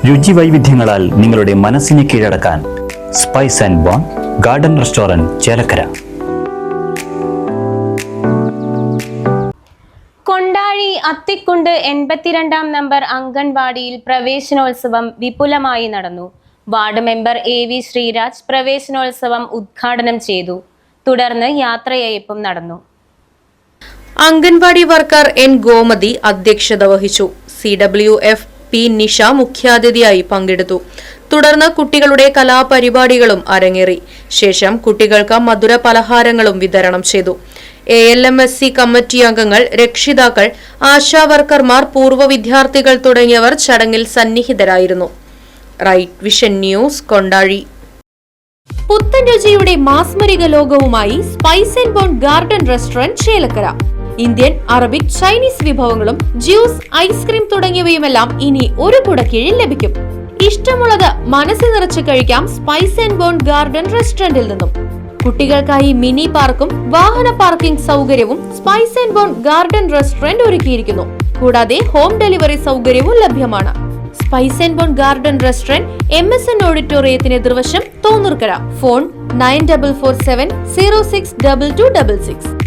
രുചി വൈവിധ്യങ്ങളാൽ നിങ്ങളുടെ മനസ്സിനെ കീഴടക്കാൻ spice and bone garden restaurant Chelakkara. Kondazhi Athikkundu 82-ാം നമ്പർ അംഗൻവാടിയിൽ പ്രവേശനോത്സവം വിപുലമായി നടന്നു. വാർഡ് മെമ്പർ AV ശ്രീരാജ് പ്രവേശനോത്സവം ഉദ്ഘാടനം ചെയ്തു. തുടർന്ന് യാത്രയയപ്പും നടന്നു. അംഗൻവാടി വർക്കർ N ഗോമതി അധ്യക്ഷത വഹിച്ചു. CWF P നിഷ മുഖ്യാതിഥിയായി പങ്കെടുത്തു. തുടർന്ന് കുട്ടികളുടെ കലാപരിപാടികളും അരങ്ങേറി. ശേഷം കുട്ടികൾക്ക് മധുര പലഹാരങ്ങളും വിതരണം ചെയ്തു. ALMSC കമ്മിറ്റി അംഗങ്ങൾ, രക്ഷിതാക്കൾ, ആശാ വർക്കർമാർ, പൂർവ്വ വിദ്യാർത്ഥികൾ തുടങ്ങിയവർ ചടങ്ങിൽ സന്നിഹിതരായിരുന്നു. Right vision news, Kondazhy. പുത്തൻ രുചിയുടെ മാസ്മരിക ലോകവുമായി spice and bone garden restaurant Chelakkara. Indian, Arabic, Chinese വിഭവങ്ങളും ജ്യൂസ്, ഐസ്ക്രീം തുടങ്ങിയവയുമെല്ലാം ഇനി ഒരു കുടക്കീഴിൽ ലഭിക്കും. ഇഷ്ടമുള്ളത് മനസ്സ് നിറച്ച് കഴിക്കാം സ്പൈസ് ആൻഡ് ബോൺ ഗാർഡൻ റെസ്റ്റോറന്റിൽ നിന്നും. കുട്ടികൾക്കായി മിനി പാർക്കും വാഹന പാർക്കിംഗ് സൗകര്യവും spice and bone garden restaurant ഒരുക്കിയിരിക്കുന്നു. കൂടാതെ ഹോം ഡെലിവറി സൗകര്യവും ലഭ്യമാണ്. Spice and bone garden restaurant MSN ഓഡിറ്റോറിയത്തിന് എതിർവശം, തോന്നൂർക്കര. ഫോൺ 9447 062266.